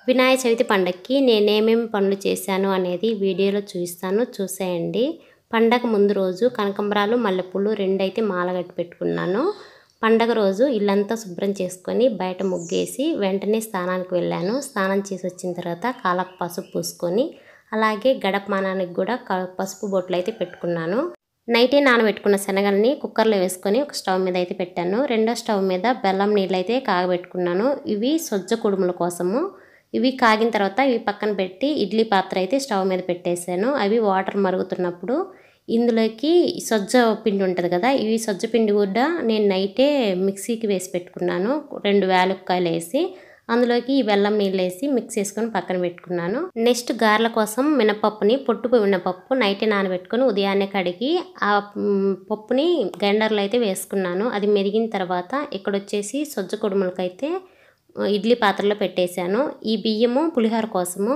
వినాయక చవితి పండగకి నేనేమేమి పనులు చేశాను అనేది వీడియోలో చూపిస్తాను, చూసేయండి. పండగ ముందు రోజు కనకాంబరాలు మల్లెపూలు రెండైతే మాల కట్టి పెట్టుకున్నాను. పండగ రోజు ఇల్లంతా శుభ్రం చేసుకొని బయట ముగ్గేసి వెంటనే స్నానానికి వెళ్ళాను. స్నానం చేసి వచ్చిన తర్వాత కాళ్ళకు పసుపు పూసుకొని అలాగే గడపమానానికి కూడా పసుపు బొట్లు అయితే పెట్టుకున్నాను. నైటే నానబెట్టుకున్న శనగల్ని కుక్కర్లో వేసుకొని ఒక స్టవ్ మీద అయితే పెట్టాను. రెండో స్టవ్ మీద బెల్లం నీళ్ళు అయితే కాగబెట్టుకున్నాను. ఇవి సొజ్జ కుడుముల కోసము. ఇవి కాగిన తర్వాత ఇవి పక్కన పెట్టి ఇడ్లీ పాత్ర అయితే స్టవ్ మీద పెట్టేశాను. అవి వాటర్ మరుగుతున్నప్పుడు ఇందులోకి సొజ్జ పిండి ఉంటుంది కదా, ఇవి సొజ్జ పిండి కూడా నేను నైటే మిక్సీకి వేసి పెట్టుకున్నాను. 2 యాలక్కాయలు వేసి అందులోకి ఈ బెల్లం నీళ్ళు వేసి మిక్స్ చేసుకొని పక్కన పెట్టుకున్నాను. నెక్స్ట్ గారెల కోసం మినపప్పుని పొట్టుకు మినపప్పు నైటే నానబెట్టుకొని ఉదయాన్నే కడిగి ఆ పప్పుని గ్రైండర్లో అయితే వేసుకున్నాను. అది మెరిగిన తర్వాత ఇక్కడ వచ్చేసి సొజ్జ కుడుములకైతే ఇడ్లీ పాత్రలో పెట్టేశాను. ఈ బియ్యము పులిహోర కోసము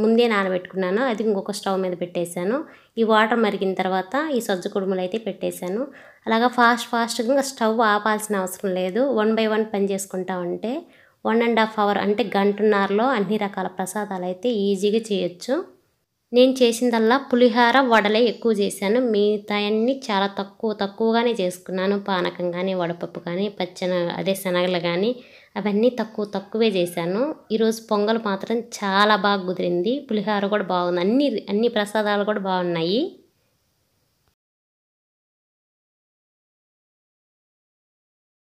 ముందే నానబెట్టుకున్నాను. అది ఇంకొక స్టవ్ మీద పెట్టేశాను. ఈ వాటర్ మరిగిన తర్వాత ఈ సొజ్జ కుడుములు అయితే పెట్టేశాను. అలాగా ఫాస్ట్గా స్టవ్ ఆపాల్సిన అవసరం లేదు. 1 by 1 పని చేసుకుంటా ఉంటే 1.5 hour అంటే గంటన్నరలో అన్ని రకాల ప్రసాదాలు అయితే ఈజీగా చేయొచ్చు. నేను చేసిందల్లా పులిహోర వడలే ఎక్కువ చేశాను. మిగతాయన్నీ చాలా తక్కువగానే చేసుకున్నాను. పానకం కానీ వడపప్పు కానీ శనగలు కానీ అవన్నీ తక్కువే చేశాను. ఈరోజు పొంగల్ మాత్రం చాలా బాగా కుదిరింది. పులిహోర కూడా బాగుంది. అన్ని ప్రసాదాలు కూడా బాగున్నాయి.